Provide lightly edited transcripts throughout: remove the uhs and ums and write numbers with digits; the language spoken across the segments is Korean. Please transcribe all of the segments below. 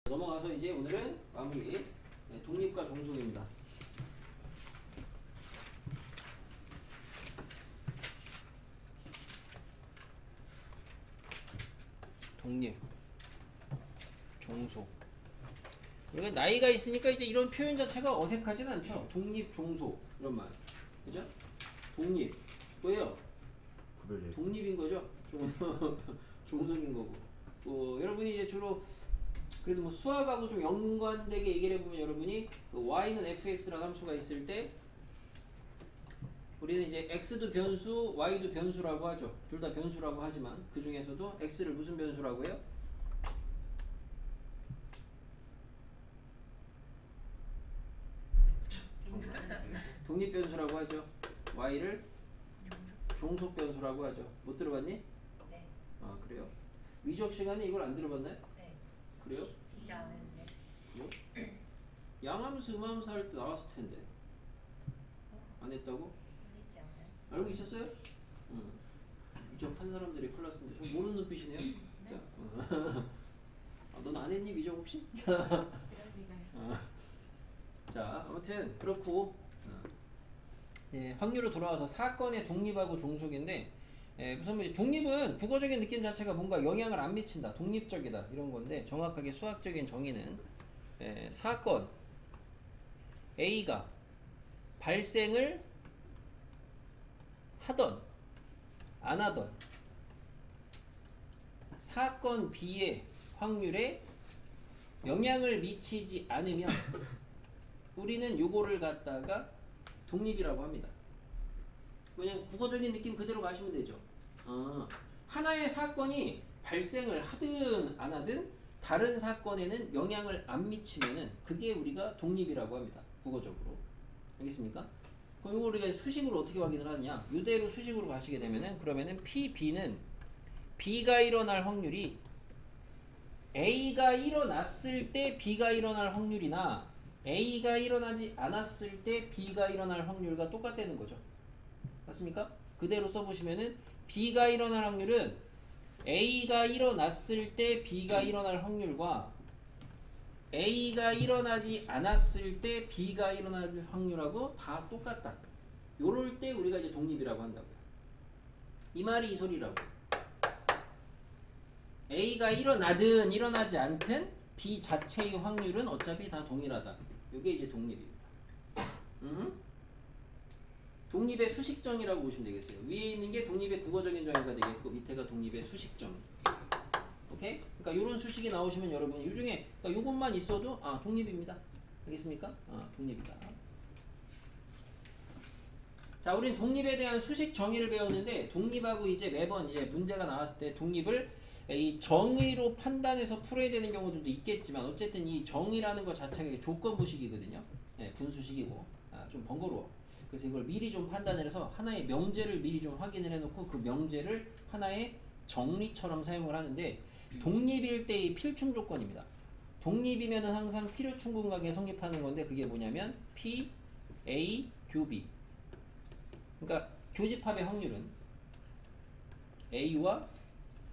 넘어가서 이제 오늘은 마무리 독립과 종속입니다. 독립, 종속. 우리가 나이가 있으니까 이제 이런 표현 자체가 어색하진 않죠. 독립, 종속 이런 말, 그죠? 독립 뭐예요? 독립인 거죠. 종속인 거고. 여러분이 이제 주로 그래도 뭐 수학하고 좀 연관되게 얘기를 해보면 여러분이 그 y는 fx라는 함수가 있을 때 우리는 이제 x도 변수, y도 변수라고 하죠. 둘 다 변수라고 하지만 그 중에서도 x를 무슨 변수라고 해요? 독립 변수라고 하죠. y를 종속 변수라고 하죠. 못 들어봤니? 네. 아 그래요? 위적 시간에 이걸 안 들어봤나요? 네. 그래요? 진짜 안 했는데. 그래요? 양함수, 음함수 할 때 나왔을 텐데 안 했다고? 했지 않아요? 알고 있었어요? 응. 위적한 사람들이 클래스인데 좀 모르는 눈빛이네요. 자, 넌 안 했니 위적 혹시? 그럴 리가요. 자, 아무튼 그렇고 예, 확률로 돌아와서 사건의 독립하고 종속인데 우선 뭐 독립은 국어적인 느낌 자체가 뭔가 영향을 안 미친다, 독립적이다 이런 건데 정확하게 수학적인 정의는 사건 A가 발생을 하던 안 하던 사건 B의 확률에 영향을 미치지 않으면 우리는 요거를 갖다가 독립이라고 합니다. 그냥 국어적인 느낌 그대로 가시면 되죠. 하나의 사건이 발생을 하든 안 하든 다른 사건에는 영향을 안 미치면은 그게 우리가 독립이라고 합니다. 국어적으로. 알겠습니까? 그럼 이거 우리가 수식으로 어떻게 확인을 하느냐? 이대로 수식으로 가시게 되면은 그러면은 PB는 B가 일어날 확률이 A가 일어났을 때 B가 일어날 확률이나 A가 일어나지 않았을 때 B가 일어날 확률과 똑같다는 거죠. 맞습니까? 그대로 써보시면은 B가 일어날 확률은 A가 일어났을 때 B가 일어날 확률과 A가 일어나지 않았을 때 B가 일어날 확률하고 다 똑같다. 요럴 때 우리가 이제 독립이라고 한다고요. 이 말이 이 소리라고. A가 일어나든 일어나지 않든 B 자체의 확률은 어차피 다 동일하다. 이게 이제 독립입니다. 독립의 수식정이라고 보시면 되겠어요. 위에 있는 게 독립의 국어적인 정의가 되겠고 밑에가 독립의 수식정. 오케이? 그러니까 이런 수식이 나오시면 여러분이 이 중에 그러니까 요것만 있어도 독립입니다. 알겠습니까? 독립이다. 자, 우린 독립에 대한 수식 정의를 배웠는데 독립하고 이제 매번 이제 문제가 나왔을 때 독립을 이 정의로 판단해서 풀어야 되는 경우들도 있겠지만 어쨌든 이 정의라는 것 자체가 조건부식이거든요. 네, 분수식이고 좀 번거로워. 그래서 이걸 미리 좀 판단을 해서 하나의 명제를 미리 좀 확인을 해놓고 그 명제를 하나의 정리처럼 사용을 하는데 독립일 때의 필충 조건입니다. 독립이면은 항상 필요충분관계 성립하는 건데 그게 뭐냐면 P, A, 교비. 그러니까 교집합의 확률은 A와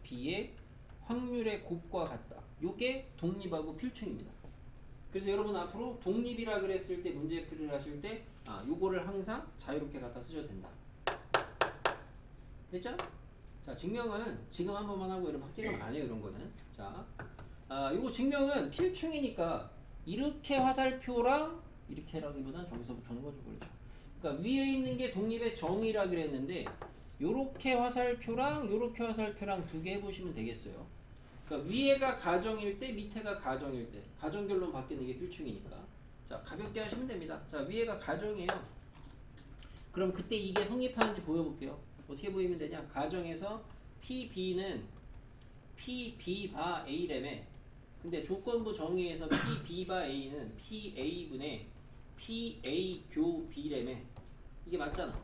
B의 확률의 곱과 같다. 요게 독립하고 필충입니다. 그래서 여러분 앞으로 독립이라 그랬을 때 문제풀이를 하실 때 요거를 항상 자유롭게 갖다 쓰셔도 된다. 됐죠? 자, 증명은 지금 한 번만 하고 여러분 학기가 안 해요, 이런 거는. 자, 요거 증명은 필충이니까 이렇게 화살표랑 이렇게 라기보다는 저기서부터는 거죠, 그렇죠? 그러니까 위에 있는 게 독립의 정의라 그랬는데 요렇게 화살표랑 요렇게 화살표랑 두 개 해보시면 되겠어요. 그러니까 위에가 가정일 때 밑에가 가정일 때 가정결론 바뀌는 게 필충이니까 자, 가볍게 하시면 됩니다. 자, 위에가 가정이에요. 그럼 그때 이게 성립하는지 보여볼게요. 어떻게 보이면 되냐? 가정에서 PB는 PB 바 A래매. 근데 조건부 정의에서 PB 바 A는 PA분의 PA 교 B래매. 이게 맞잖아.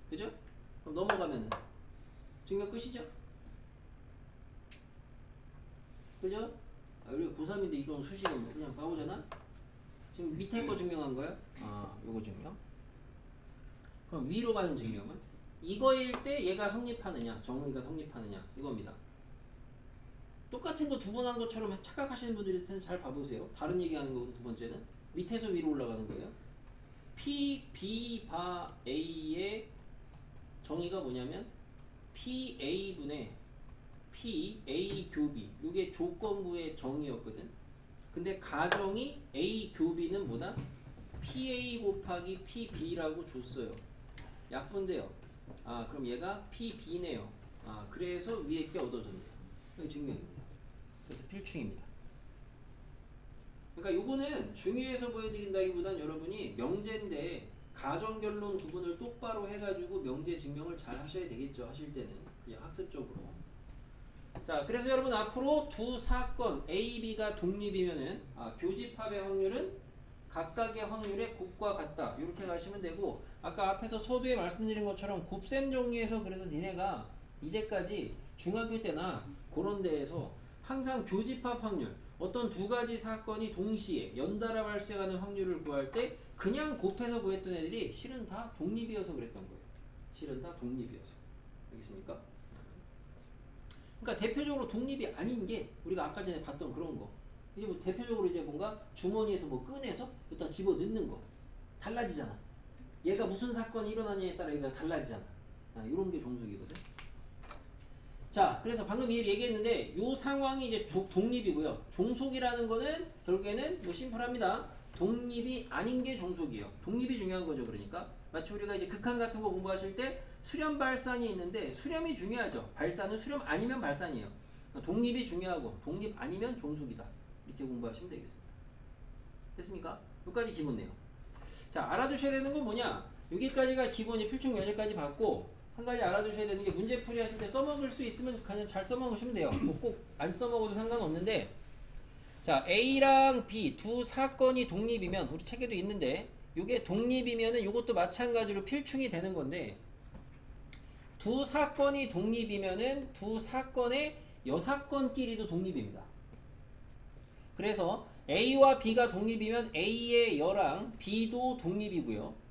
그죠? 그럼 넘어가면은 증명 끝이죠? 그죠? 우리가 고3인데 이런 수식은 뭐 그냥 바보잖아? 지금 밑에 거 증명한 거야? 요거 증명. 그럼 위로 가는 증명은? 이거일 때 얘가 성립하느냐, 정의가 성립하느냐, 이겁니다. 똑같은 거 두 번 한 것처럼 착각하시는 분들이 있을 텐데 잘 봐보세요. 다른 얘기하는 거고 두 번째는 밑에서 위로 올라가는 거예요. P, B, 바, A의 정의가 뭐냐면 PA분의 PA 교비 이게 조건부의 정의였거든. 근데 가정이 A 교비는 뭐다? PA 곱하기 PB라고 줬어요. 약분돼요. 아 그럼 얘가 PB네요. 아 그래서 위에 게 얻어졌네요. 이게 증명입니다. 그래서 필충입니다. 그러니까 요거는 중요해서 보여드린다기보단 여러분이 명제인데 가정결론 구분을 똑바로 해가지고 명제 증명을 잘 하셔야 되겠죠. 하실 때는 그냥 학습적으로. 자 그래서 여러분 앞으로 두 사건 A, B가 독립이면은 교집합의 확률은 각각의 확률의 곱과 같다 이렇게 가시면 되고 아까 앞에서 서두에 말씀드린 것처럼 곱셈 정리해서 그래서 니네가 이제까지 중학교 때나 그런 데에서 항상 교집합 확률 어떤 두 가지 사건이 동시에 연달아 발생하는 확률을 구할 때 그냥 곱해서 구했던 애들이 실은 다 독립이어서 그랬던 거예요. 실은 다 독립이어서. 알겠습니까? 그러니까 대표적으로 독립이 아닌 게 우리가 아까 전에 봤던 그런 거. 이제 뭐 대표적으로 이제 뭔가 주머니에서 뭐 꺼내서 여기다 집어 넣는 거. 달라지잖아. 얘가 무슨 사건이 일어나냐에 따라 얘가 달라지잖아. 이런 게 종속이거든. 자, 그래서 방금 얘기했는데 요 상황이 이제 독립이고요. 종속이라는 거는 결국에는 뭐 심플합니다. 독립이 아닌 게 종속이에요. 독립이 중요한 거죠. 그러니까 마치 우리가 이제 극한 같은 거 공부하실 때 수렴 발산이 있는데 수렴이 중요하죠. 발산은 수렴 아니면 발산이에요. 독립이 중요하고 독립 아니면 종속이다. 이렇게 공부하시면 되겠습니다. 됐습니까? 여기까지 기본이에요. 자, 알아두셔야 되는 건 뭐냐? 여기까지가 기본이 필충 여기까지 봤고 한 가지 알아두셔야 되는 게 문제풀이 하실 때 써먹을 수 있으면 그냥 잘 써먹으시면 돼요. 뭐 꼭 안 써먹어도 상관없는데 자 A랑 B 두 사건이 독립이면 우리 책에도 있는데 이게 독립이면은 이것도 마찬가지로 필충이 되는 건데 두 사건이 독립이면은 두 사건의 여사건끼리도 독립입니다. 그래서 A와 B가 독립이면 A의 여랑 B도 독립이고요.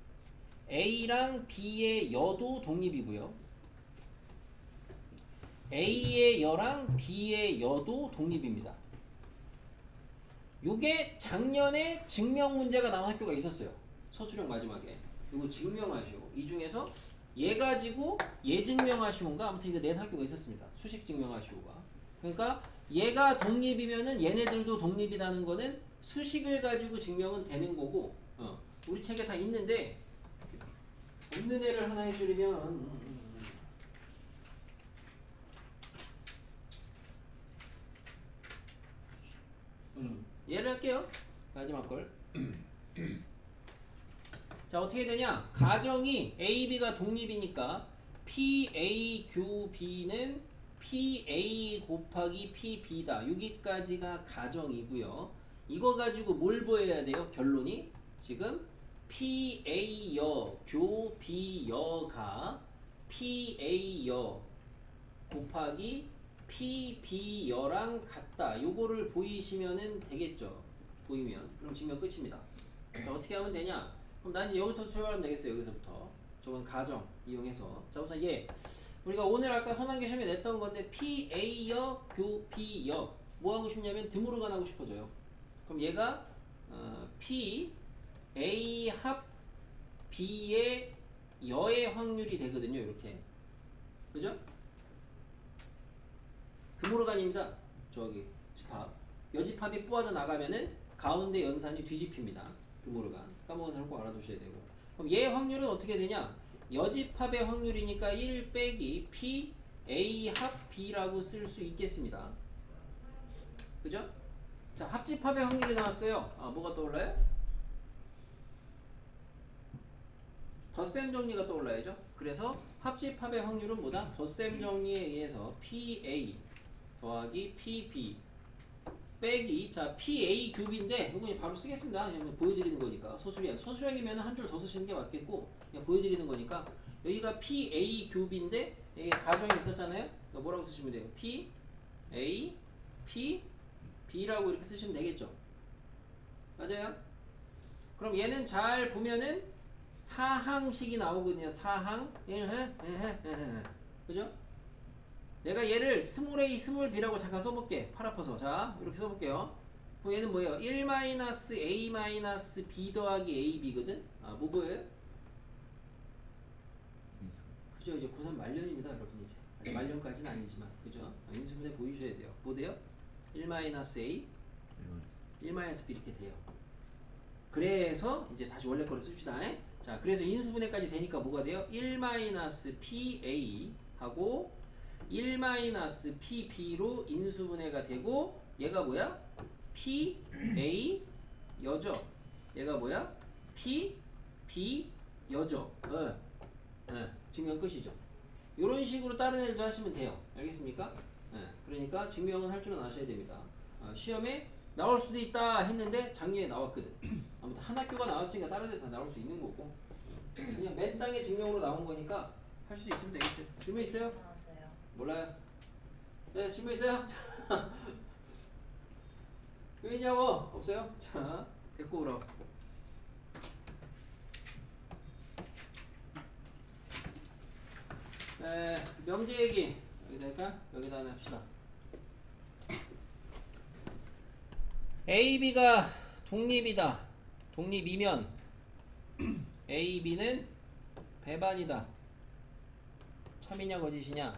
A랑 B의 여도 독립이고요. A의 여랑 B의 여도 독립입니다. 요게 작년에 증명 문제가 나온 학교가 있었어요. 서술형 마지막에. 요거 증명하시오. 이 중에서 얘 가지고 얘 증명하시오인가 아무튼 이거 낸 학교가 있었습니다. 수식 증명하시오가. 그러니까 얘가 독립이면은 얘네들도 독립이라는 거는 수식을 가지고 증명은 되는 거고 우리 책에 다 있는데 없는 애를 하나 해주려면 얘를 할게요. 마지막 걸. 자 어떻게 되냐? 가정이 A, B가 독립이니까 PA 교 B는 PA 곱하기 PB다. 여기까지가 가정이고요. 이거 가지고 뭘 보여야 돼요? 결론이 지금 PA여 교 B여가 PA여 곱하기 PB여랑 같다. 요거를 보이시면은 되겠죠. 보이면 그럼 증명 끝입니다. 자 어떻게 하면 되냐? 그럼 난 이제 여기서 출발하면 되겠어요. 여기서부터 저건 가정 이용해서 자 우선 얘 우리가 오늘 아까 손한계 시험에 냈던 건데 PA여 교 B여 뭐 하고 싶냐면 드무르간 하고 싶어져요. 그럼 얘가 P A 합 B의 여의 확률이 되거든요. 이렇게 그죠? 드무르간입니다. 저기 집합 여집합이 뽑아져 나가면은 가운데 연산이 뒤집힙니다. 드무르간 까먹어서 꼭 알아두셔야 되고 그럼 얘 확률은 어떻게 되냐? 여집합의 확률이니까 1 빼기 P A 합 B라고 쓸 수 있겠습니다. 그죠? 자 합집합의 확률이 나왔어요. 뭐가 떠올라요? 덧셈 정리가 떠올라야죠. 그래서 합집합의 확률은 뭐다? 덧셈 정리에 의해서 PA 더하기 PB 빼기 자 PA 교비인데 이거 그냥 바로 쓰겠습니다. 그냥 보여드리는 거니까 소수량이면 한 줄 더 쓰시는 게 맞겠고 그냥 보여드리는 거니까 여기가 PA 교비인데 여기 가정이 있었잖아요. 그러니까 뭐라고 쓰시면 돼요? PA PB라고 이렇게 쓰시면 되겠죠. 맞아요? 그럼 얘는 잘 보면은 사항식이 나오거든요. 사항 그죠? 내가 얘를 스몰 a 스몰 b라고 잠깐 써볼게. 팔 아파서. 자 이렇게 써볼게요. 그럼 얘는 뭐예요? 1-a-b 더하기 ab거든. 뭐예요? 그죠? 이제 고3 말년입니다 여러분. 이제 아직 말년까지는 아니지만 그죠? 인수분해 보이셔야 돼요. 뭐 돼요? 1-a 1-b 이렇게 돼요. 그래서 이제 다시 원래 거를 씁시다. 자, 그래서 인수분해까지 되니까 뭐가 돼요? 1-PA 하고 1-PB로 인수분해가 되고 얘가 뭐야? PA 여죠. 얘가 뭐야? PB 여죠. 증명 끝이죠. 이런 식으로 다른 애들도 하시면 돼요. 알겠습니까? 그러니까 증명은 할 줄은 아셔야 됩니다. 시험에 나올 수도 있다 했는데 작년에 나왔거든. 아무튼 한 학교가 나왔으니까 다른 데 다 나올 수 있는 거고 그냥 맨 땅에 증명으로 나온 거니까 할 수도 있으면 되겠죠. 질문 있어요? 나왔어요. 몰라요? 네, 질문 있어요? 왜냐고? 없어요? 자, 됐고 그럼. 명제 얘기 여기다 할까? 여기다 하나 합시다. A, B가 독립이다. 독립이면 A, B는 배반이다. 참이냐 거짓이냐?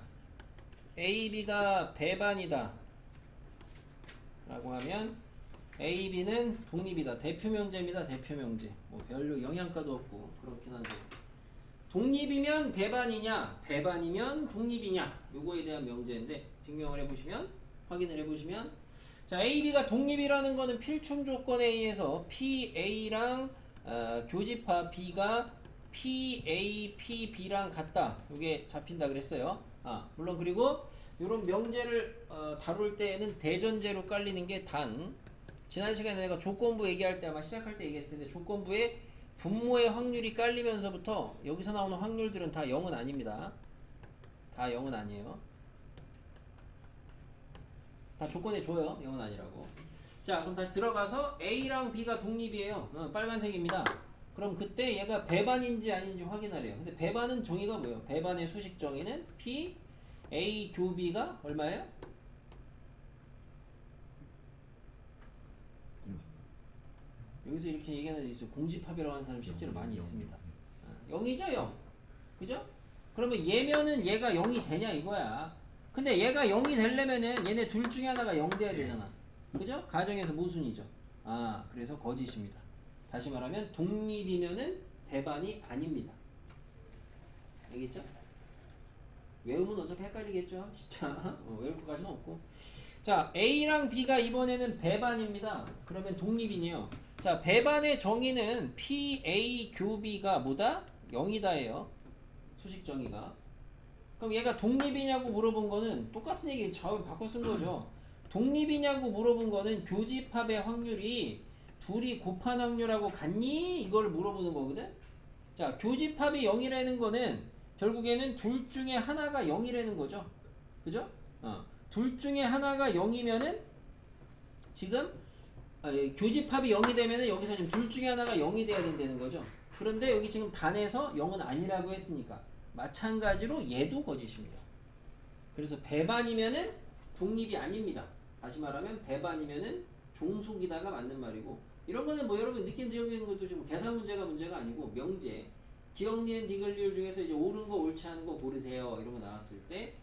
A, B가 배반이다 라고 하면 A, B는 독립이다. 대표명제입니다. 대표명제. 뭐 별로 영양가도 없고 그렇긴 한데 독립이면 배반이냐 배반이면 독립이냐 요거에 대한 명제인데 증명을 해보시면 확인을 해보시면 자 A, B가 독립이라는 거는 필충 조건에 의해서 PA랑 교집합 B가 PA, PB랑 같다. 요게 잡힌다 그랬어요. 물론 그리고 요런 명제를 다룰 때에는 대전제로 깔리는 게 단 지난 시간에 내가 조건부 얘기할 때 아마 시작할 때 얘기했을 텐데 조건부에 분모의 확률이 깔리면서부터 여기서 나오는 확률들은 다 0은 아닙니다. 다 0은 아니에요. 다 조건에 줘요. 0은 아니라고. 자 그럼 다시 들어가서 A랑 B가 독립이에요. 빨간색입니다. 그럼 그때 얘가 배반인지 아닌지 확인하래요. 근데 배반은 정의가 뭐예요? 배반의 수식 정의는 P A 교비가 얼마예요? 여기서 이렇게 얘기하는 데 있어요. 공집합이라고 하는 사람 실제로 많이 있습니다. 0이죠 0. 그죠? 그러면 얘면은 얘가 0이 되냐 이거야. 근데 얘가 0이 되려면은 얘네 둘 중에 하나가 0 돼야 되잖아. 그죠? 가정에서 모순이죠. 그래서 거짓입니다. 다시 말하면 독립이면은 배반이 아닙니다. 알겠죠? 외우면 어차피 헷갈리겠죠? 진짜 외울 것까지는 없고. 자 A랑 B가 이번에는 배반입니다. 그러면 독립이네요. 자 배반의 정의는 PA 교비가 뭐다? 0이다예요. 수식 정의가. 그럼 얘가 독립이냐고 물어본 거는 똑같은 얘기 저를 바꿔 쓴 거죠. 독립이냐고 물어본 거는 교집합의 확률이 둘이 곱한 확률하고 같니? 이걸 물어보는 거거든. 자 교집합이 0이라는 거는 결국에는 둘 중에 하나가 0이라는 거죠. 그죠? 둘 중에 하나가 0이면은 지금 교집합이 0이 되면은 여기서 지금 둘 중에 하나가 0이 돼야 된다는 거죠. 그런데 여기 지금 단에서 0은 아니라고 했으니까 마찬가지로 얘도 거짓입니다. 그래서 배반이면은 독립이 아닙니다. 다시 말하면 배반이면은 종속이다가 맞는 말이고 이런 거는 뭐 여러분 느낌 지역인 것도 지금 계산 문제가 아니고 명제 기억, 니은, 디귿 중에서 이제 옳은 거 옳지 않은 거 고르세요. 이런 거 나왔을 때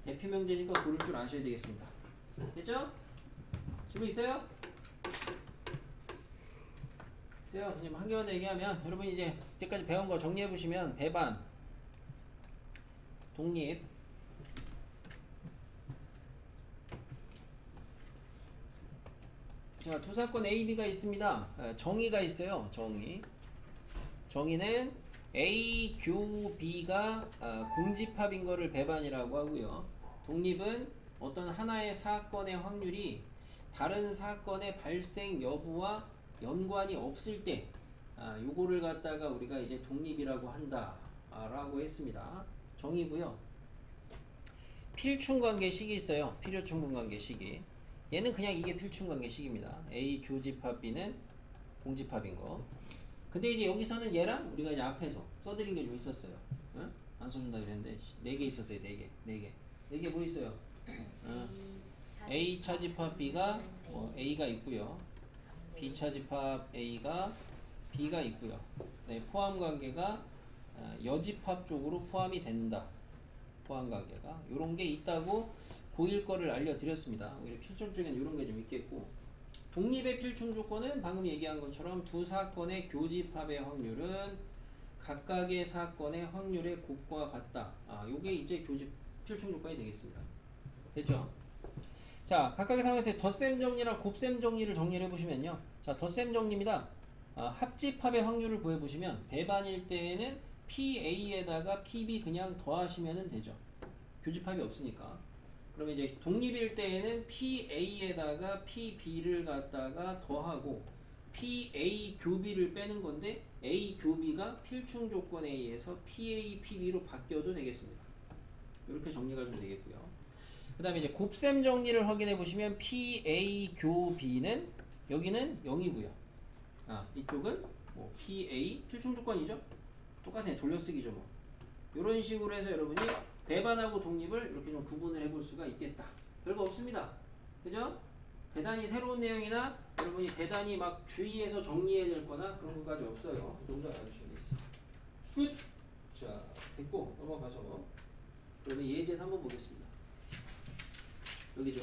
대표 명제니까 고를 줄 아셔야 되겠습니다. 됐죠? 질문 있어요? 있어요? 그냥 한 개만 더 얘기하면 여러분 이제 이때까지 배운 거 정리해 보시면 배반, 독립, 자, 두 사건 A, B가 있습니다. 정의가 있어요. 정의는 A, 교, B가 공집합인 거를 배반이라고 하고요. 독립은 어떤 하나의 사건의 확률이 다른 사건의 발생 여부와 연관이 없을 때 요거를 갖다가 우리가 이제 독립이라고 한다 라고 했습니다. 정의고요. 필충관계식이 있어요. 필요충분관계식이. 얘는 그냥 이게 필충관계식입니다. A 교집합 B는 공집합인 거. 근데 이제 여기서는 얘랑 우리가 이제 앞에서 써드린 게 좀 있었어요. 응? 안 써준다 그랬는데 4개 있었어요. 4개. 이게 뭐 있어요? A 차집합 B가 A가 있고요. B 차집합 A가 B가 있고요. 네, 포함 관계가 여집합 쪽으로 포함이 된다. 포함 관계가 요런 게 있다고 고1 거를 알려드렸습니다. 오히려 필정적인 요런 게 좀 있겠고, 독립의 필충 조건은 방금 얘기한 것처럼 두 사건의 교집합의 확률은 각각의 사건의 확률의 곱과 같다. 요게 이제 교집 필충 조건이 되겠습니다. 됐죠? 자, 각각의 상황에서 덧셈 정리랑 곱셈 정리를 정리를 해보시면요. 자, 덧셈 정리입니다. 합집합의 확률을 구해보시면 배반일 때에는 PA에다가 PB 그냥 더하시면 되죠. 교집합이 없으니까. 그러면 이제 독립일 때에는 PA에다가 PB를 갖다가 더하고 PA 교비를 빼는 건데 A 교비가 필충 조건에 의해서 PA, PB로 바뀌어도 되겠습니다. 이렇게 정리가 좀 되겠고요. 그 다음에 이제 곱셈 정리를 확인해 보시면 PA 교비는 여기는 0이고요. 이쪽은 뭐 PA 필충 조건이죠. 똑같아요. 돌려쓰기죠 뭐. 이런 식으로 해서 여러분이 배반하고 독립을 이렇게 좀 구분을 해볼 수가 있겠다. 별거 없습니다. 그죠? 대단히 새로운 내용이나 여러분이 대단히 막 주의해서 정리해야 될 거나 그런 것까지 없어요. 그 정도 알아주시면 되겠습니다. 끝! 자, 됐고 넘어가서 그러면 예제에서 한번 보겠습니다. 여기죠.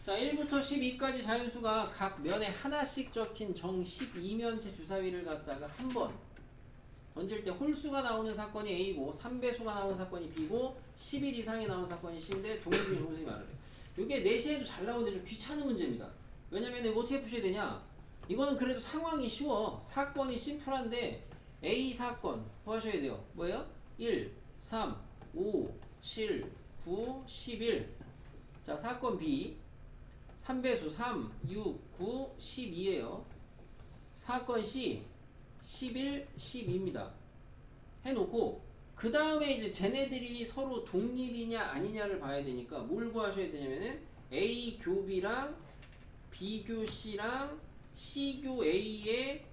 자, 1부터 12까지 자연수가 각 면에 하나씩 적힌 정 12면체 주사위를 갖다가 한 번 던질 때 홀수가 나오는 사건이 A고 3배수가 나오는 사건이 B고 10일 이상이 나오는 사건이 C인데 독립이 종속이 말을 해. 이게 내시에도 잘 나오는데 좀 귀찮은 문제입니다. 왜냐면 이거 어떻게 푸셔야 되냐? 이거는 그래도 상황이 쉬워. 사건이 심플한데 A 사건 뭐 하셔야 돼요? 뭐예요? 1, 3, 5, 7, 9, 11. 자, 사건 B 3배수 3, 6, 9, 12예요. 사건 C 11, 12입니다. 해놓고 그 다음에 이제 쟤네들이 서로 독립이냐 아니냐를 봐야 되니까 뭘 구하셔야 되냐면은 A 교B랑 B 교 C랑 C 교 A의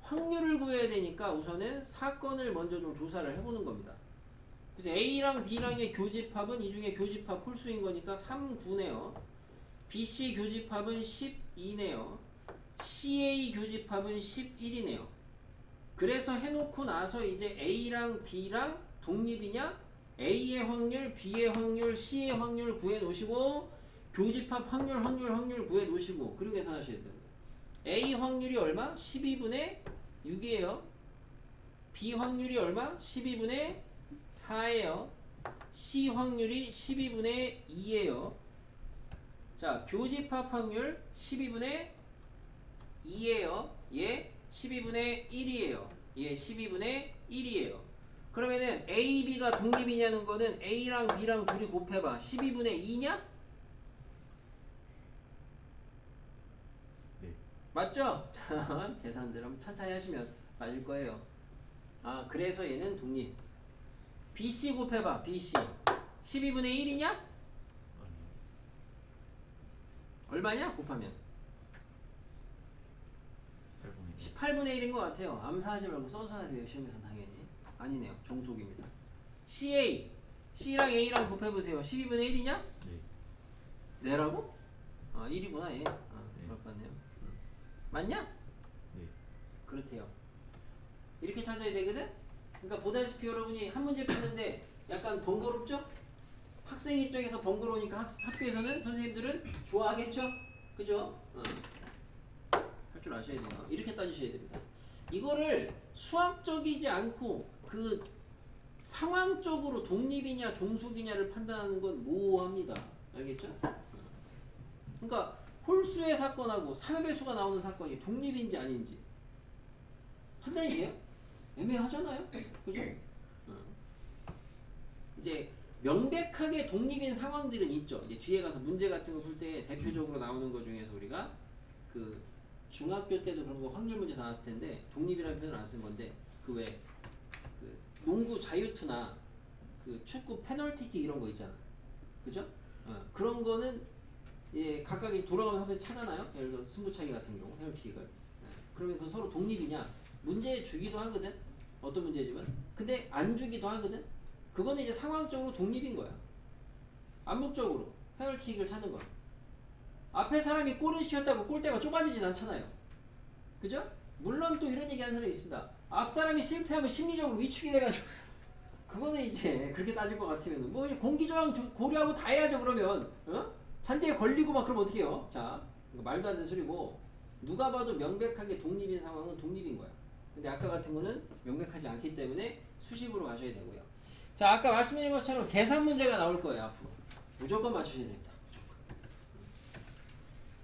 확률을 구해야 되니까 우선은 사건을 먼저 좀 조사를 해보는 겁니다. 그래서 A랑 B랑의 교집합은 이 중에 교집합 홀수인 거니까 3, 9네요. BC 교집합은 12네요. CA 교집합은 11이네요. 그래서 해놓고 나서 이제 A랑 B랑 독립이냐? A의 확률, B의 확률, C의 확률 구해 놓으시고 교집합 확률 구해 놓으시고 그리고 계산하셔야 됩니다. A 확률이 얼마? 12분의 6이에요. B 확률이 얼마? 12분의 4예요. C 확률이 12분의 2예요. 자, 교집합 확률 12분의 2예요. 얘 12분의 1이에요. 얘 12분의 1이에요. 그러면은 A, B가 독립이냐는 거는 A랑 B랑 둘이 곱해봐. 12분의 2냐? 네. 맞죠? 계산들 한번 천천히 하시면 맞을 거예요. 그래서 얘는 독립. BC 곱해봐. BC 12분의 1이냐? 아니요. 얼마냐? 곱하면 18분의 1인 것 같아요. 암사하지 말고 써서 하세요. 시험에서 당연히. 아니네요. 종속입니다. CA C랑 A랑 곱해보세요. 12분의 1이냐? 네. 네라고? 1이구나 얘. 네. 그럴 것 같네요. 맞냐? 네. 그렇대요. 이렇게 찾아야 되거든? 그러니까 보다시피 여러분이 한 문제 푸는데 약간 번거롭죠? 학생 입장에서 번거로우니까 학교에서는 선생님들은 좋아하겠죠? 그죠? 할 줄 아셔야 돼요. 이렇게 따지셔야 됩니다. 이거를 수학적이지 않고 그 상황적으로 독립이냐 종속이냐를 판단하는 건 모호합니다. 알겠죠? 그러니까 홀수의 사건하고 3배수가 나오는 사건이 독립인지 아닌지 판단이 돼요? 애매하잖아요? 그죠? 이제 명백하게 독립인 상황들은 있죠. 이제 뒤에 가서 문제 같은 거 풀 때 대표적으로 나오는 것 중에서 우리가 그 중학교 때도 그런 거 확률 문제 나왔을 텐데 독립이라는 표현을 안 쓴 건데 그 왜 그 농구 자유투나 그 축구 페널티킥 이런 거 있잖아. 그죠? 그런 거는 예, 각각이 돌아가면서 한번 차잖아요. 예를 들어 승부차기 같은 경우 페널티킥을. 그러면 그 서로 독립이냐 문제 주기도 하거든. 어떤 문제지만. 근데 안 주기도 하거든. 그거는 이제 상황적으로 독립인 거야. 암묵적으로 페널티킥을 찾는 거야. 앞에 사람이 골을 시켰다고 골대가 좁아지진 않잖아요. 그죠? 물론 또 이런 얘기 하는 사람이 있습니다. 앞 사람이 실패하면 심리적으로 위축이 돼가지고 그거는 이제 그렇게 따질 것 같으면 뭐 공기저항 고려하고 다 해야죠. 그러면 잔디에 걸리고 막 그러면 어떻게 해요? 자, 이거 말도 안 되는 소리고 누가 봐도 명백하게 독립인 상황은 독립인 거야. 근데 아까 같은 거는 명백하지 않기 때문에 수식으로 가셔야 되고요. 자, 아까 말씀드린 것처럼 계산 문제가 나올 거예요. 앞으로 무조건 맞추셔야 됩니다. 무조건.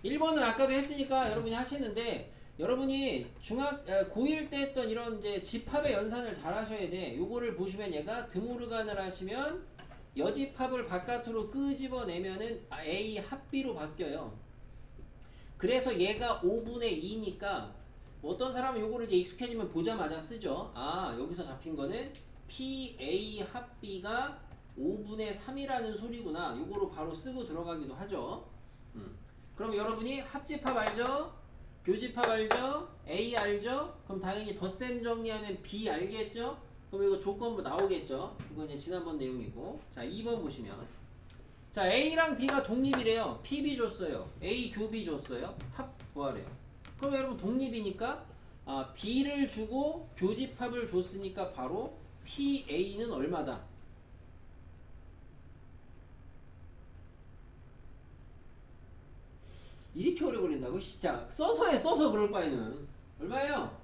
1번은 아까도 했으니까 여러분이 하시는데 여러분이 고1 때 했던 이런 이제 집합의 연산을 잘 하셔야 돼. 요거를 보시면 얘가 드모르간을 하시면 여집합을 바깥으로 끄집어내면은 A 합비로 바뀌어요. 그래서 얘가 5분의 2니까 어떤 사람은 요거를 이제 익숙해지면 보자마자 쓰죠. 아, 여기서 잡힌 거는 PA 합비가 5분의 3이라는 소리구나. 요거로 바로 쓰고 들어가기도 하죠. 그럼 여러분이 합집합 알죠? 교집합 알죠? A 알죠? 그럼 당연히 덧셈 정리하면 B 알겠죠? 그럼 이거 조건부 나오겠죠? 이건 이제 지난번 내용이고. 자, 2번 보시면. 자, A랑 B가 독립이래요. PB 줬어요. A 교B 줬어요. 합 구하래요. 그럼 여러분 독립이니까 B를 주고 교집합을 줬으니까 바로 PA는 얼마다? 이렇게 오래 걸린다고? 진짜 써서 그럴 바에는 얼마예요?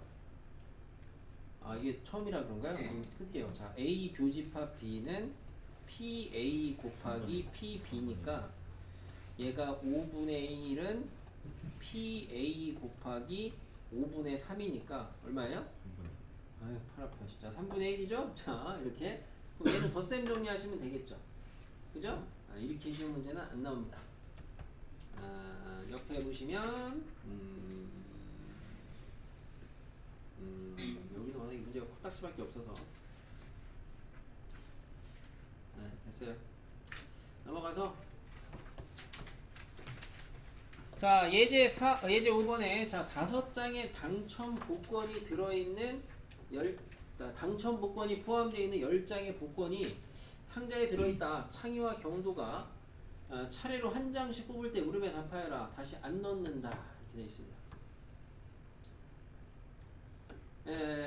아, 이게 처음이라 그런가요? 그럼 쓸게요. 자, A 교집합 B는 PA 곱하기 PB니까 얘가 5분의 1은 PA 곱하기 5분의 3이니까 얼마예요? 아유, 팔 아파 진짜. 3분의 1이죠? 자, 이렇게. 그럼 얘는 덧셈 정리하시면 되겠죠? 그죠? 이렇게 쉬운 문제는 안 나옵니다. 옆에 보시면 여기는 워낙 문제가 코딱지밖에 없어서 됐어요. 넘어가서 자, 예제 5번에 자 5장의 당첨 복권이 들어있는 당첨 복권이 포함되어 있는 10장의 복권이 상자에 들어있다. 창의와 경도가 차례로 한 장씩 뽑을 때 물음에 답하여라. 다시 안 넣는다. 이렇게 되어 있습니다.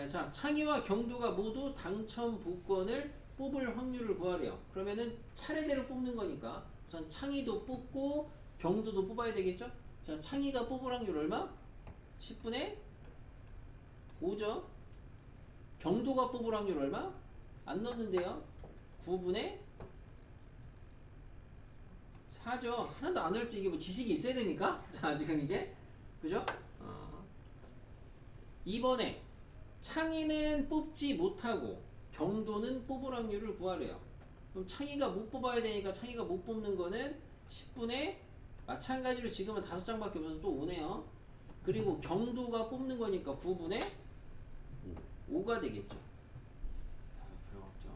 자, 창의와 경도가 모두 당첨 복권을 뽑을 확률을 구하래요. 그러면은 차례대로 뽑는 거니까 우선 창의도 뽑고 경도도 뽑아야 되겠죠? 자, 창의가 뽑을 확률 얼마? 10분의 5죠. 경도가 뽑을 확률 얼마? 안 넣는데요. 9분의 4죠. 하나도 안 어렵죠. 이게 뭐 지식이 있어야 되니까. 자, 지금 이게 그죠? 2번에 창의는 뽑지 못하고 경도는 뽑을 확률을 구하래요. 그럼 창의가 못 뽑아야 되니까 창의가 못 뽑는 거는 10분의 마찬가지로 지금은 5장밖에 없어서 또 5네요. 그리고 경도가 뽑는 거니까 9분의 5가 되겠죠. 별거 없죠.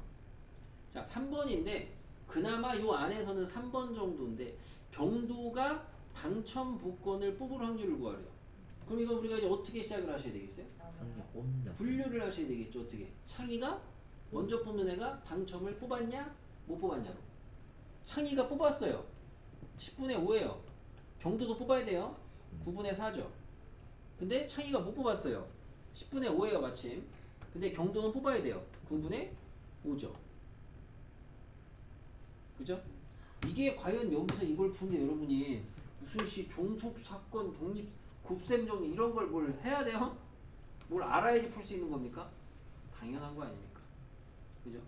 자, 3번인데 그나마 요 안에서는 3번 정도인데 경도가 당첨 복권을 뽑을 확률을 구하래요. 그럼 이거 우리가 이제 어떻게 시작을 하셔야 되겠어요? 분류를 하셔야 되겠죠. 어떻게? 창의가 먼저 뽑는 애가 당첨을 뽑았냐 못 뽑았냐로. 창의가 뽑았어요. 10분의 5예요. 경도도 뽑아야 돼요. 9분의 4죠. 근데 창의가 못 뽑았어요. 10분의 5예요 마침. 근데 경도는 뽑아야 돼요. 9분의 5죠. 그죠? 이게 과연 여기서 이걸 푸는데 여러분이 무슨 종속 사건 독립 곱셈 정리 이런 걸 뭘 해야 돼요? 뭘 알아야지 풀 수 있는 겁니까? 당연한 거 아닙니까? 그죠?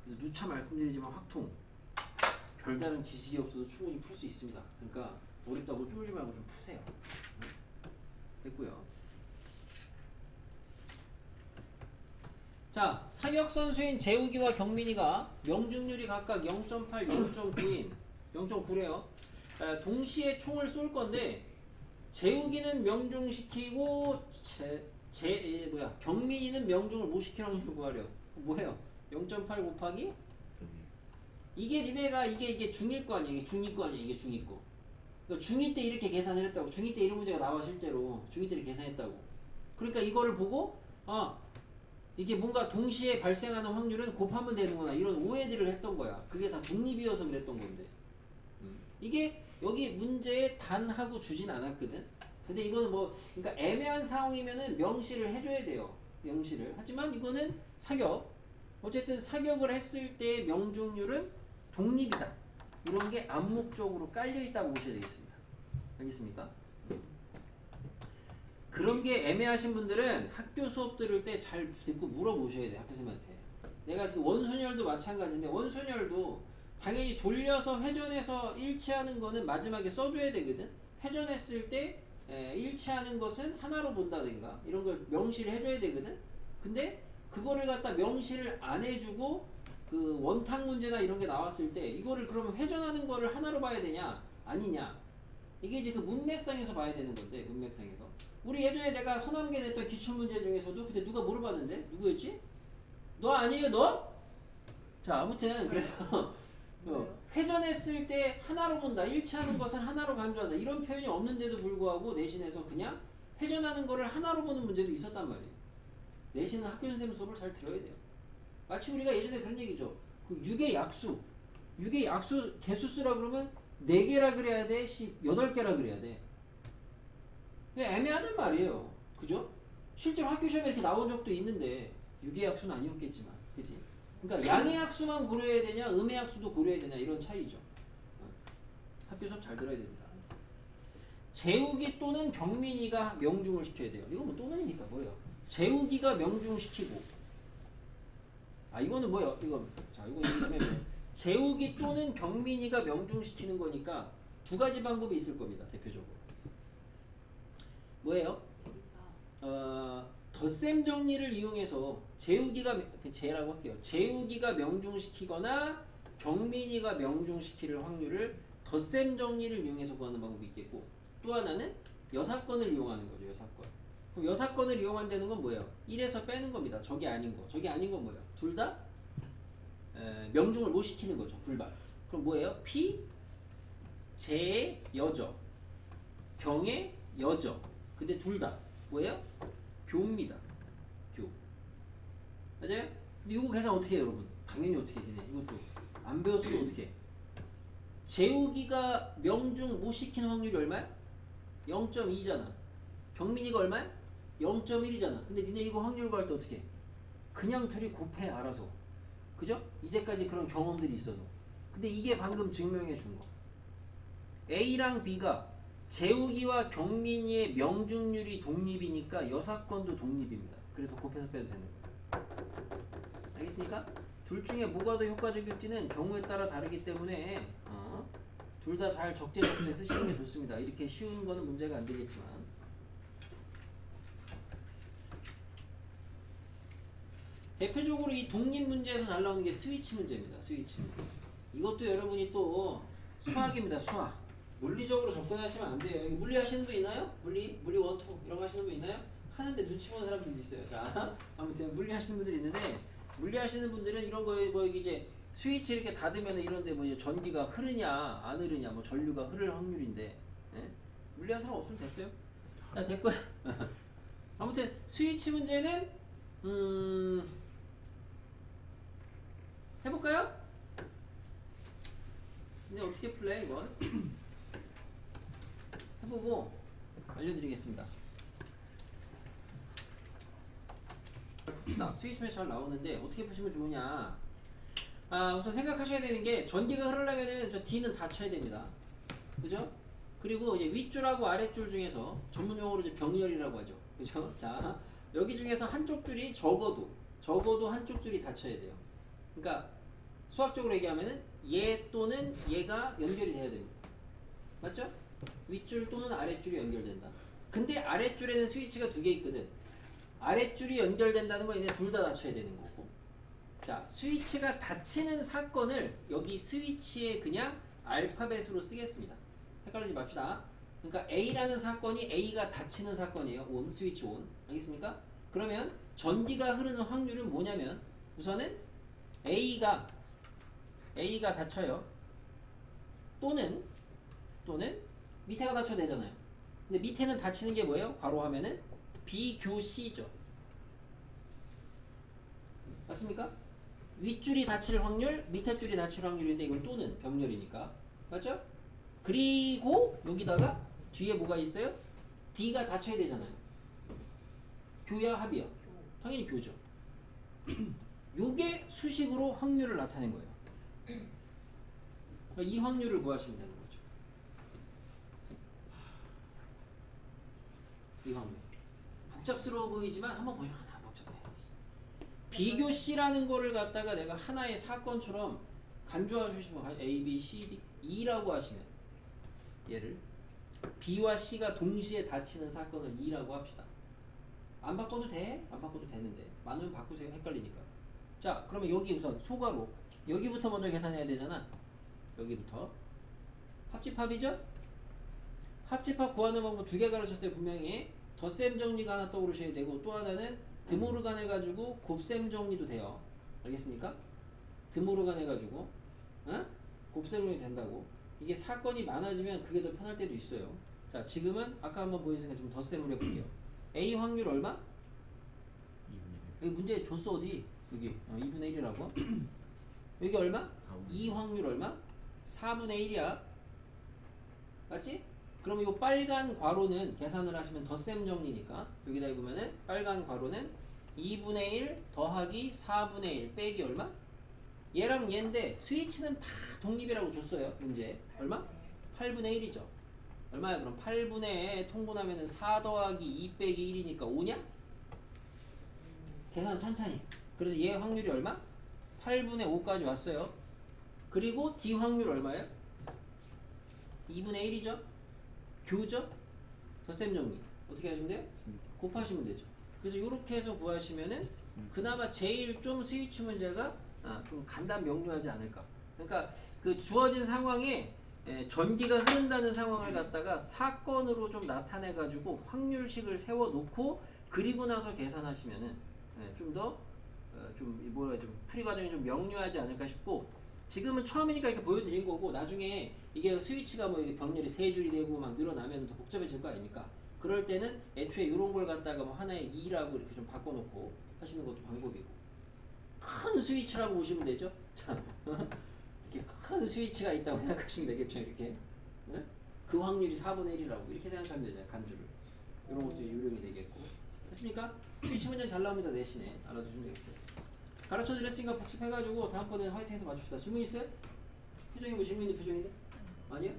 그래서 누차 말씀드리지만 확통 별다른 지식이 없어도 충분히 풀 수 있습니다. 그러니까 어렵다고 쫄지 말고 좀 푸세요. 됐고요. 자, 사격 선수인 재욱이와 경민이가 명중률이 각각 0.8, 0.9인 0.9래요. 동시에 총을 쏠 건데 재욱이는 명중시키고 경민이는 명중을 못 시키는 확률을 구하래요. 뭐예요? 0.8 곱하기 이게 니네가 이게 중1 거 아니야? 이게 중2 거 아니야? 이게 중2 거. 그러니까 중2 때 이렇게 계산을 했다고. 중2 때 이런 문제가 나와 실제로. 중2 때 계산했다고. 그러니까 이거를 보고 이게 뭔가 동시에 발생하는 확률은 곱하면 되는구나 이런 오해들을 했던 거야. 그게 다 독립이어서 그랬던 건데. 이게 여기 문제에 단하고 주진 않았거든. 근데 이거는 뭐 그러니까 애매한 상황이면은 명시를 해줘야 돼요. 명시를. 하지만 이거는 사격. 어쨌든 사격을 했을 때 명중률은 독립이다. 이런 게 암묵적으로 깔려 있다고 보셔야 되겠습니다. 알겠습니까? 그런 게 애매하신 분들은 학교 수업 들을 때 잘 듣고 물어보셔야 돼요. 학교 선생님한테. 내가 지금 원순열도 마찬가지인데 원순열도 당연히 돌려서 회전해서 일치하는 거는 마지막에 써줘야 되거든. 회전했을 때 일치하는 것은 하나로 본다든가 이런 걸 명시를 해줘야 되거든. 근데 그거를 갖다 명시를 안 해주고 그 원탁 문제나 이런 게 나왔을 때 이거를 그러면 회전하는 거를 하나로 봐야 되냐 아니냐 이게 이제 그 문맥상에서 봐야 되는 건데 문맥상에서 우리 예전에 내가 서남계 냈던 기출문제 중에서도 그때 누가 물어봤는데 누구였지? 너 아니에요 너? 자 아무튼 그래서 회전했을 때 하나로 본다 일치하는 것을 하나로 간주한다 이런 표현이 없는데도 불구하고 내신에서 그냥 회전하는 거를 하나로 보는 문제도 있었단 말이에요. 내신은 학교 선생님 수업을 잘 들어야 돼요. 마치 우리가 예전에 그런 얘기죠. 그 6의 약수 6의 약수 개수 쓰라 그러면 4개라 그래야 돼 8개라 그래야 돼. 애매하단 말이에요. 그죠? 실제로 학교 시험에 이렇게 나온 적도 있는데 6의 약수는 아니었겠지만 그치? 그러니까 양의 약수만 고려해야 되냐 음의 약수도 고려해야 되냐 이런 차이죠. 학교 수업 잘 들어야 됩니다. 재욱이 또는 경민이가 명중을 시켜야 돼요. 이건 뭐 또는이니까 뭐예요? 재욱이가 명중시키고 이거는 뭐예요? 이거 자 이거 얘기하면 재욱이 또는 경민이가 명중시키는 거니까 두 가지 방법이 있을 겁니다. 대표적으로 뭐예요? 덧셈 정리를 이용해서 재욱이가 재라고 할게요. 재욱이가 명중시키거나 경민이가 명중시킬 확률을 덧셈 정리를 이용해서 구하는 방법이 있겠고 또 하나는 여사건을 이용하는 거죠. 여사건. 그럼 여사건을 이용한다는 건 뭐예요? 1에서 빼는 겁니다. 저게 아닌 거. 저게 아닌 건 뭐예요? 둘 다 명중을 못 시키는 거죠. 불발. 그럼 뭐예요? 피, 재, 여저, 경의, 여저. 근데 둘 다 뭐예요? 교입니다. 교. 맞아요? 근데 이거 계산 어떻게 해요, 여러분? 당연히 어떻게 되네. 이것도 안 배웠으면 어떻게 해? 재욱이가 명중 못 시키는 확률이 얼마야? 0.2잖아. 경민이가 얼마야? 0.1이잖아. 근데 니네 이거 확률 구할 때 어떻게 해? 그냥 둘이 곱해 알아서. 그죠? 이제까지 그런 경험들이 있어서. 근데 이게 방금 증명해 준 거. A랑 B가 재욱이와 경민이의 명중률이 독립이니까 여사건도 독립입니다. 그래서 곱해서 빼도 되는 거예요. 알겠습니까? 둘 중에 뭐가 더 효과적일지는 경우에 따라 다르기 때문에 둘 다 잘 적재적소에 쓰시는 게 좋습니다. 이렇게 쉬운 거는 문제가 안 되겠지만 대표적으로 이 독립 문제에서 잘 나오는 게 스위치 문제입니다. 스위치 문제. 이것도 여러분이 또 수학입니다. 수학. 물리적으로 접근하시면 안 돼요. 여기 물리 하시는 분 있나요? 물리 1, 2 이런 거 하시는 분 있나요? 하는데 눈치 보는 사람들도 있어요. 자, 아무튼 물리 하시는 분들이 있는데 물리 하시는 분들은 이런 거에 뭐 이제 스위치 이렇게 닫으면 이런데 뭐 이제 전기가 흐르냐 안 흐르냐 뭐 전류가 흐를 확률인데 예? 물리 한 사람 없으면 됐어요. 자 됐고요. 아무튼 스위치 문제는 해볼까요? 근데 어떻게 풀래 이건? 해보고 알려드리겠습니다. 풉시다. 스위치 문제 잘 나오는데 어떻게 푸시면 좋으냐? 우선 생각하셔야 되는 게 전기가 흐르려면은 저 D는 닫혀야 됩니다. 그죠? 그리고 이제 윗줄하고 아랫줄 중에서 전문용어로 이제 병렬이라고 하죠. 그죠? 자, 여기 중에서 한쪽 줄이 적어도 한쪽 줄이 닫혀야 돼요. 그러니까 수학적으로 얘기하면은 얘 또는 얘가 연결이 돼야 됩니다. 맞죠? 윗줄 또는 아랫줄이 연결된다. 근데 아랫줄에는 스위치가 두 개 있거든. 아랫줄이 연결된다는 건 얘네 둘 다 닫혀야 되는 거고. 자, 스위치가 닫히는 사건을 여기 스위치에 그냥 알파벳으로 쓰겠습니다. 헷갈리지 맙시다. 그러니까 A라는 사건이 A가 닫히는 사건이에요. 온, 스위치 온. 알겠습니까? 그러면 전기가 흐르는 확률은 뭐냐면 우선은 A가 닫혀요. 또는 밑에가 닫혀야 되잖아요. 근데 밑에는 닫히는 게 뭐예요? 괄호하면은 B, 교, C죠. 맞습니까? 윗줄이 닫힐 확률, 밑에 줄이 닫힐 확률인데 이건 또는 병렬이니까. 맞죠? 그리고 여기다가 뒤에 뭐가 있어요? D가 닫혀야 되잖아요. 교야 합이야? 당연히 교죠. 요게 수식으로 확률을 나타낸 거예요. 그러니까 이 확률을 구하시면 되는 거죠. 이 확률. 복잡스러워 보이지만 한번 보시면 안 복잡해. 비교 C라는 거를 갖다가 내가 하나의 사건처럼 간주해 주시면 A, B, C, D, E라고 하시면 얘를 B와 C가 동시에 닫히는 사건을 E라고 합시다. 안 바꿔도 돼? 안 바꿔도 되는데 많으면 바꾸세요. 헷갈리니까. 자, 그러면 여기 우선 소괄호 여기부터 먼저 계산해야 되잖아. 여기부터 합집합이죠? 합집합 구하는 방법 두 개 가르쳤어요. 분명히 덧셈 정리가 하나 떠오르셔야 되고 또 하나는 드모르간 해가지고 곱셈 정리도 돼요. 알겠습니까? 드모르간 해가지고 곱셈 정리 된다고. 이게 사건이 많아지면 그게 더 편할 때도 있어요. 자, 지금은 아까 한번 보여드린 것처럼 덧셈을 해볼게요. A 확률 얼마? 2분의 여기 문제 줬어 어디? 여기 2분의 1이라고? 여기 얼마? 2 확률 얼마? 4분의 1이야. 맞지? 그럼 이 빨간 괄호는 계산을 하시면 덧셈 정리니까 여기다 보면은 빨간 괄호는 2분의 1 더하기 4분의 1 빼기 얼마? 얘랑 얘인데 스위치는 다 독립이라고 줬어요. 문제 얼마? 8분의 1이죠. 얼마야 그럼? 8분의 통분하면은 4 더하기 2 빼기 1이니까 5냐? 계산 천천히. 그래서 얘 확률이 얼마? 8분의 5까지 왔어요. 그리고 D 확률 얼마예요? 2분의 1이죠? 교죠? 덧셈 정리. 어떻게 하시면 돼요? 곱하시면 되죠. 그래서 이렇게 해서 구하시면은 그나마 제일 좀 스위치 문제가 좀 간단 명료하지 않을까. 그러니까 그 주어진 상황에 전기가 흐른다는 상황을 갖다가 사건으로 좀 나타내 가지고 확률식을 세워 놓고 그리고 나서 계산하시면은 좀 더 좀 뭐라 좀 풀이 과정이 좀 명료하지 않을까 싶고 지금은 처음이니까 이렇게 보여드린 거고 나중에 이게 스위치가 뭐 이게 병렬이 세 줄이 되고 막 늘어나면 더 복잡해질 거 아닙니까? 그럴 때는 애초에 이런 걸 갖다가 뭐 하나의 2라고 이렇게 좀 바꿔놓고 하시는 것도 방법이고 큰 스위치라고 보시면 되죠. 자, 이렇게 큰 스위치가 있다고 생각하시면 되겠죠. 이렇게 그 확률이 4분의 1이라고 이렇게 생각하면 되잖아요. 간주를 이런 것도 요령이 되겠고 됐습니까? 스위치 문제 잘 나옵니다. 내신에 알아두시면 되겠어요. 가르쳐 드렸으니까 복습해가지고 다음번에는 화이팅해서 맞춥시다. 질문 있어요? 표정이 뭐 질문 있는 표정인데? 아니요?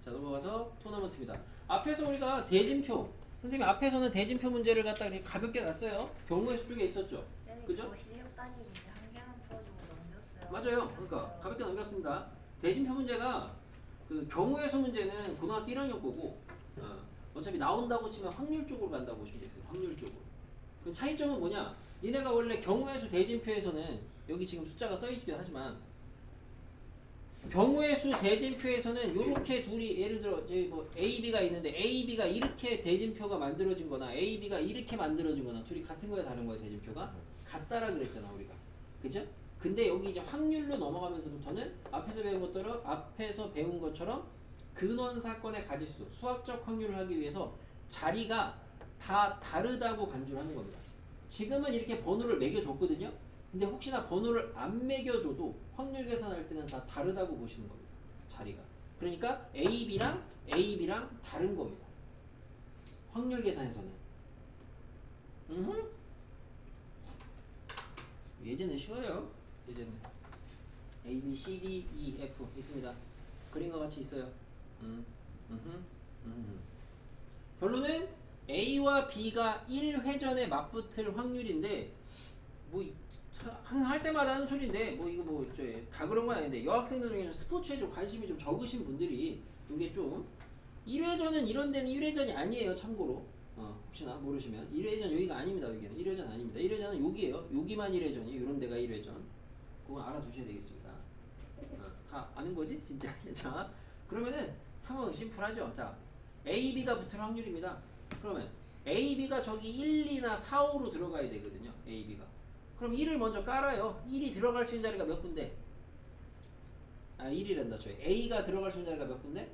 자 넘어가서 토너먼트입니다. 앞에서 우리가 대진표 선생님 앞에서는 대진표 문제를 갖다 이렇게 가볍게 놨어요. 경우의 수 쪽에 있었죠. 그죠? 실력 따지고 이제 한 개만 풀어주고 넘겼어요. 맞아요. 그러니까 가볍게 넘겼습니다. 대진표 문제가 그 경우의 수 문제는 고등학교 1학년 거고 어차피 나온다고 치면 확률 쪽으로 간다고 보시면 되겠어요. 확률 쪽으로. 그럼 차이점은 뭐냐? 니네가 원래 경우의 수 대진표에서는 여기 지금 숫자가 써있긴 하지만 경우의 수 대진표에서는 이렇게 둘이 예를 들어 저희 뭐 A, B가 있는데 A, B가 이렇게 대진표가 만들어진 거나 A, B가 이렇게 만들어진 거나 둘이 같은 거야 다른 거야 대진표가? 같다라 그랬잖아 우리가. 그죠? 근데 여기 이제 확률로 넘어가면서부터는 앞에서 배운 것처럼 근원 사건의 가지수, 수학적 확률을 하기 위해서 자리가 다 다르다고 간주를 하는 겁니다. 지금은 이렇게 번호를 매겨줬거든요. 근데 혹시나 번호를 안 매겨줘도 확률 계산할 때는 다 다르다고 보시는 겁니다. 자리가. 그러니까 AB랑 다른 겁니다. 확률 계산에서는. 예제는 쉬워요. 예제는. A, B, C, D, E, F 있습니다. 그림과 같이 있어요. 결론은 A와 B가 1회전에 맞붙을 확률인데 뭐 할 때마다 하는 소리인데 뭐 이거 뭐 다 그런 건 아닌데 여학생들 중에 스포츠에 좀 관심이 좀 적으신 분들이 이게 좀 1회전은 이런 데는 1회전이 아니에요. 참고로 혹시나 모르시면 1회전 여기가 아닙니다. 여기는 1회전 아닙니다. 1회전은 여기에요. 여기만 1회전이에요. 이런 데가 1회전. 그건 알아두셔야 되겠습니다. 다 아는 거지? 진짜. 자 그러면은 상황은 심플하죠. 자 A, B가 붙을 확률입니다. 그러면 A, B가 저기 1, 2나 4, 5로 들어가야 되거든요. A, B가. 그럼 1을 먼저 깔아요. 1이 들어갈 수 있는 자리가 몇 군데? 1이란다. 저희 A가 들어갈 수 있는 자리가 몇 군데?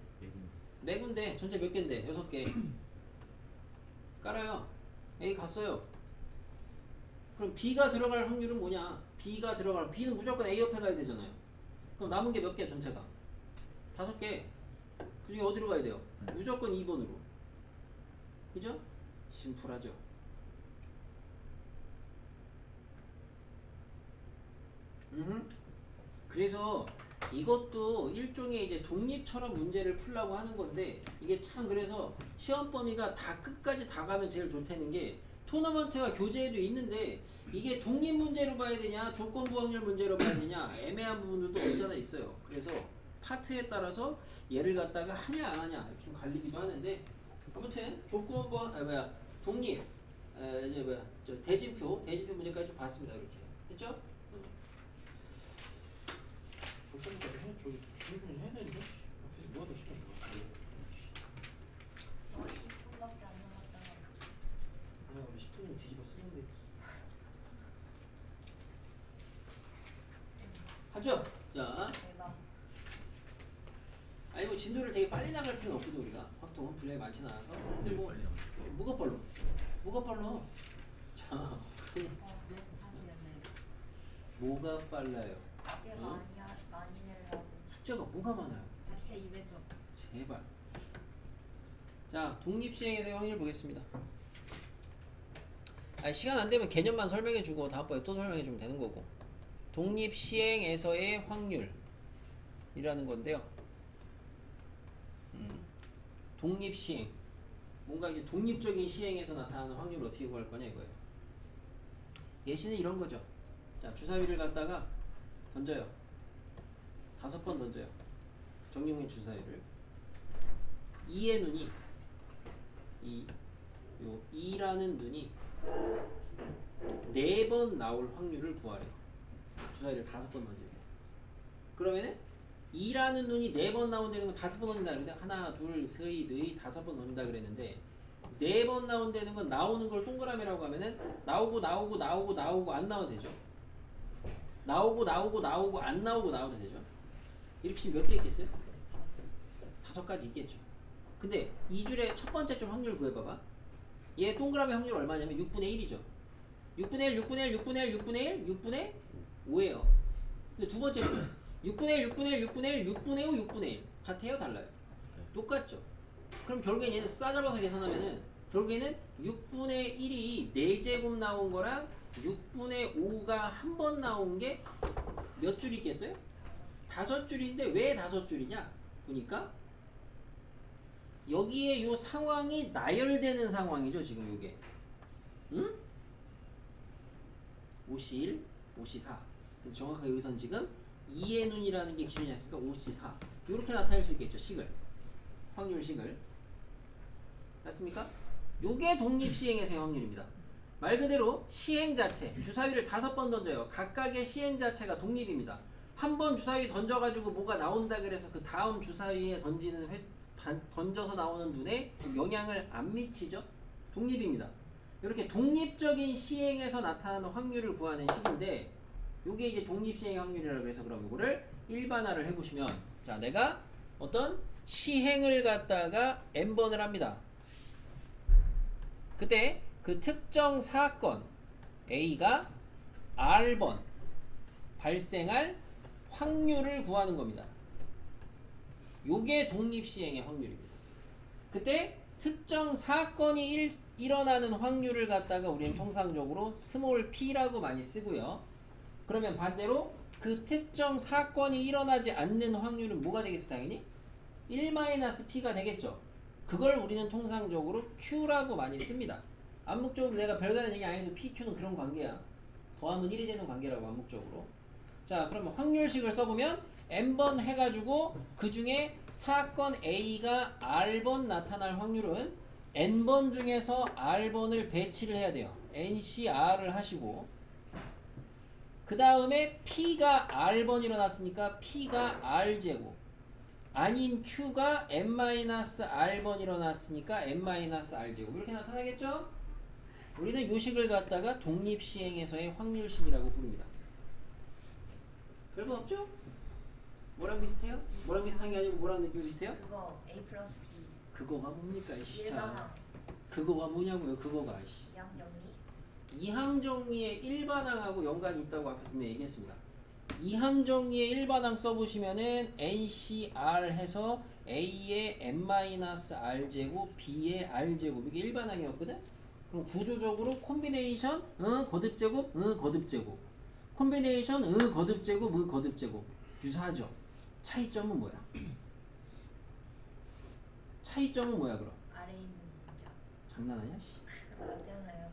4군데. 전체 몇 개인데? 6개. 깔아요. A 갔어요. 그럼 B가 들어갈 확률은 뭐냐? B는 무조건 A 옆에 가야 되잖아요. 그럼 남은 게 몇 개 전체가? 5개. 그 중에 어디로 가야 돼요? 무조건 2번으로. 그죠? 심플하죠. 그래서 이것도 일종의 이제 독립처럼 문제를 풀려고 하는 건데, 이게 참 그래서 시험 범위가 다 끝까지 다 가면 제일 좋다는 게, 토너먼트가 교재에도 있는데 이게 독립 문제로 봐야 되냐 조건부 확률 문제로 봐야 되냐 애매한 부분들도 없지 않아 있어요. 그래서 파트에 따라서 얘를 갖다가 하냐 안 하냐 이렇게 좀 갈리기도 하는데, 아무튼 조건부 독립 이제 대진표 문제까지 좀 봤습니다. 이렇게 됐죠? 조건부까지 해 저기 대진표 해야 되는데 앞에서 뭐하다 시간 줘. 10분밖에 안 남았잖아. 우리 10분 뒤집어 쓰는데 하죠? 자, 대박. 아니 뭐 진도를 되게 빨리 나갈 필요는 없거든. 우리가 확통은 분량이 많지는 않아서. 근데 뭐 뭐가 빨라? 자, 그냥 뭐가 빨라요? 되게 많이 내려고. 숙제가 뭐가 많아요? 자체 입에서. 제발. 자, 독립시행에서의 확률 보겠습니다. 아니, 시간 안 되면 개념만 설명해주고 다음번에 또 설명해주면 되는 거고. 독립시행에서의 확률이라는 건데요. 독립시행. 뭔가 이제 독립적인 시행에서 나타나는 확률을 어떻게 구할 거냐 이거예요. 예시는 이런 거죠. 자, 주사위를 갖다가 던져요. 5번 던져요. 정육면 주사위를. 2의 눈이 2라는 눈이 4번 나올 확률을 구하래. 주사위를 5번 던질 때. 그러면은 2라는 눈이 4번 나온다는 건 5번 던진다 그랬는데, 하나, 둘, 셋, 넷, 5번 던진다 그랬는데, 4번 나온다는 건 나오는 걸 동그라미라고 하면은 나오고 안 나와도 되죠. 나오고 안 나와도 되죠. 이렇게 치면 몇 개 있겠어요? 5가지 있겠죠. 근데 이 줄의 첫 번째 줄 확률 구해봐봐. 얘 동그라미 확률 얼마냐면 6분의 1이죠. 6분의 6분의 5예요. 근데 두 번째 줄 6분의 5 같아요? 달라요? 똑같죠. 그럼 결국엔 얘는 싸잡아서 계산하면은 결국에는 6분의 1이 4제곱 나온 거랑 6분의 5가 한 번 나온 게 몇 줄 있겠어요? 5줄인데 왜 5줄이냐? 보니까 여기에 요 상황이 나열되는 상황이죠. 지금 요게 5C1, 5C4. 근데 정확하게 여기선 지금 2의 눈이라는 게 기준이 됐으니까 5C4 이렇게 나타낼 수 있겠죠. 식을 확률식을 맞습니까? 요게 독립시행에서의 확률입니다. 말 그대로 시행 자체, 주사위를 5번 던져요. 각각의 시행 자체가 독립입니다. 한 번 주사위 던져가지고 뭐가 나온다 그래서 그 다음 주사위에 던져서 나오는 눈에 영향을 안 미치죠. 독립입니다. 이렇게 독립적인 시행에서 나타나는 확률을 구하는 식인데, 요게 이제 독립시행의 확률이라고 해서 그럼 이거를 일반화를 해보시면, 자, 내가 어떤 시행을 갖다가 n번을 합니다. 그때 그 특정 사건 A가 R번 발생할 확률을 구하는 겁니다. 요게 독립시행의 확률입니다. 그때 특정 사건이 일어나는 확률을 갖다가 우리는 통상적으로 스몰 p라고 많이 쓰고요. 그러면 반대로 그 특정 사건이 일어나지 않는 확률은 뭐가 되겠어? 당연히 1-p가 되겠죠. 그걸 우리는 통상적으로 q라고 많이 씁니다. 암묵적으로 내가 별다른 얘기 안 해도 p, q는 그런 관계야. 더하면 1이 되는 관계라고 암묵적으로. 자, 그러면 확률식을 써보면 n번 해가지고 그 중에 사건 A가 R번 나타날 확률은 n번 중에서 R번을 배치를 해야 돼요. NCR을 하시고, 그 다음에 P가 R번 일어났으니까 P가 R제곱, 아닌 Q가 n-R번 일어났으니까 n-R제곱 이렇게 나타나겠죠? 우리는 요식을 갖다가 독립시행에서의 확률식이라고 부릅니다. 별거 없죠? 뭐랑 비슷해요? 뭐랑 비슷한 게 아니고 뭐랑 느낌 비슷해요? 그거 A 플러스 B. 그거가 뭡니까 이 시차. 일반화. 그거가 뭐냐고요? 그거가 씨. 양정리. 이항정리의 일반항하고 연관이 있다고 앞에서 분명히 얘기했습니다. 이항정리의 일반항 써보시면은 NCR 해서 A의 n-r 제곱 B의 r 제곱 이게 일반항이었거든? 그럼 구조적으로 콤비네이션 거듭 제곱 거듭 제곱 콤비네이션 거듭 제곱 거듭 제곱 유사하죠? 차이점은 뭐야? 차이점은 뭐야 그럼? 아래에 있는 문자. 장난하냐 씨. 맞잖아요.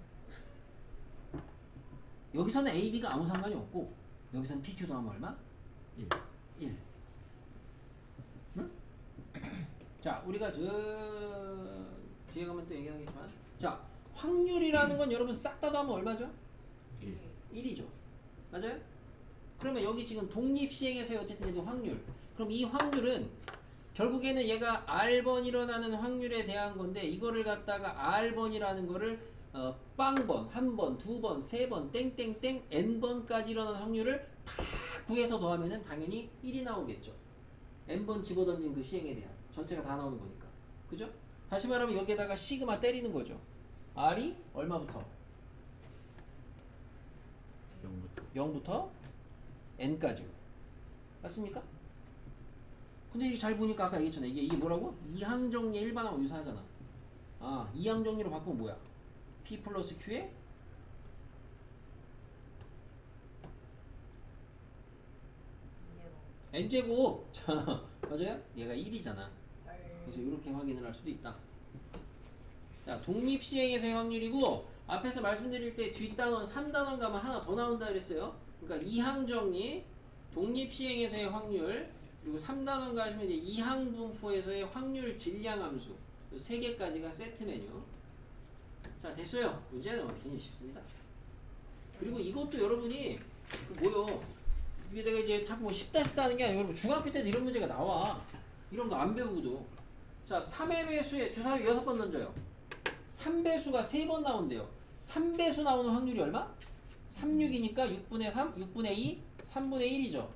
여기서는 A, B가 아무 상관이 없고 여기서는 PQ도 하면 얼마? 1. 1. 응? 자, 우리가 저 뒤에 가면 또 얘기하겠지만 자, 확률이라는 건 여러분 싹 다 하면 얼마죠? 1. 1이죠. 맞아요? 그러면 여기 지금 독립시행에서의 어쨌든 이제 확률. 그럼 이 확률은 결국에는 얘가 R번 일어나는 확률에 대한 건데 이거를 갖다가 R번이라는 거를 빵번, 한 번, 두 번, 세 번, 땡땡땡 n번까지 일어나는 확률을 다 구해서 더하면은 당연히 1이 나오겠죠. n번 집어던진 그 시행에 대한 전체가 다 나오는 거니까. 그죠? 다시 말하면 여기에다가 시그마 때리는 거죠. R이 얼마부터? 0부터 0부터 n까지. 맞습니까? 근데 이게 잘 보니까 아까 얘기했잖아. 이게 뭐라고? 이항정리 일반하고 유사하잖아. 아, 이항정리로 바꾸면 뭐야? P 플러스 Q에 n제곱. 맞아요? 얘가 1이잖아. 그래서 이렇게 확인을 할 수도 있다. 자, 독립시행에서의 확률이고 앞에서 말씀드릴 때 뒷단원 3단원 가면 하나 더 나온다 그랬어요. 그러니까 이항정리 독립시행에서의 확률 그리고 3단원 가시면 이제 이항분포에서의 확률 질량함수 이 세 개까지가 세트 메뉴. 자, 됐어요. 문제는 굉장히 쉽습니다. 그리고 이것도 여러분이 뭐요? 이게 내가 이제 자꾸 뭐 쉽다 하는 게 아니고 여러분 중학교 때도 이런 문제가 나와. 이런 거 안 배우고도. 자, 3의 배수에 주사위 6번 던져요. 3배수가 3번 나온대요. 3배수 나오는 확률이 얼마? 36이니까 6분의 3, 6분의 2, 3분의 1이죠.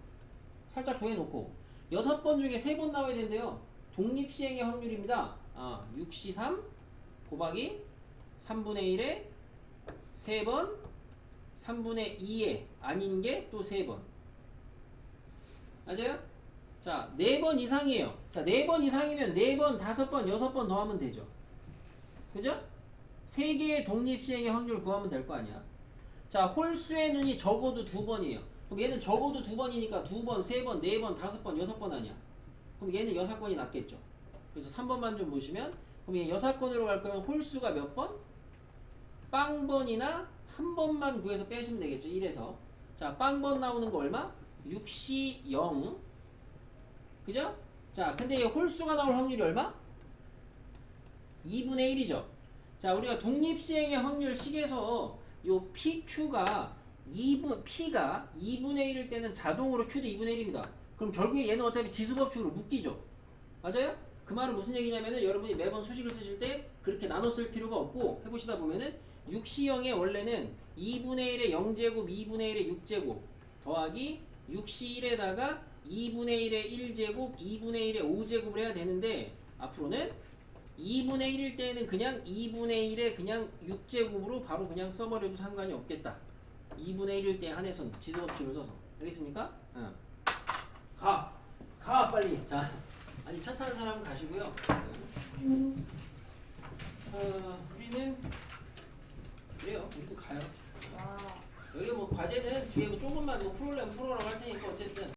살짝 구해놓고 6번 중에 3번 나와야 된대요. 독립시행의 확률입니다. 6시 3 곱하기 3분의 1에 3번 3분의 2에 아닌 게 또 3번. 맞아요? 자, 4번 이상이에요. 자, 4번 이상이면 4번, 5번, 6번 더하면 되죠. 그죠? 3개의 독립시행의 확률 구하면 될 거 아니야. 자, 홀수의 눈이 적어도 2번이에요. 그럼 얘는 적어도 2번이니까 2번, 3번, 4번, 5번, 6번 아니야. 그럼 얘는 6건이 낫겠죠. 그래서 3번만 좀 보시면 그럼 얘 6건으로 갈 거면 홀수가 몇 번? 빵번이나 한 번만 구해서 빼시면 되겠죠. 1에서. 자, 빵번 나오는 거 얼마? 6시 0. 그죠? 자, 근데 얘 홀수가 나올 확률이 얼마? 2분의 1이죠. 자, 우리가 독립시행의 확률 식에서 요 PQ가 P가 2분의 1일 때는 자동으로 Q도 2분의 1입니다. 그럼 결국에 얘는 어차피 지수법칙으로 묶이죠. 맞아요? 그 말은 무슨 얘기냐면은 여러분이 매번 수식을 쓰실 때 그렇게 나눠 쓸 필요가 없고 해보시다 보면은 6시형의 원래는 2분의 1의 0제곱 2분의 1의 6제곱 더하기 6시 1에다가 2분의 1의 1제곱 2분의 1의 5제곱을 해야 되는데 앞으로는 2분의 1일 때는 그냥 2분의 1의 그냥 6제곱으로 바로 그냥 써버려도 상관이 없겠다. 2분의 1일 때 한해선 지수법칙을 써서. 알겠습니까? 가 빨리. 자, 아니 차 타는 사람은 가시고요. 우리는 그래요. 우리도 가요. 와. 여기 뭐 과제는 뒤에 뭐 조금만 뭐 프로그램 풀어라고 할 테니까 어쨌든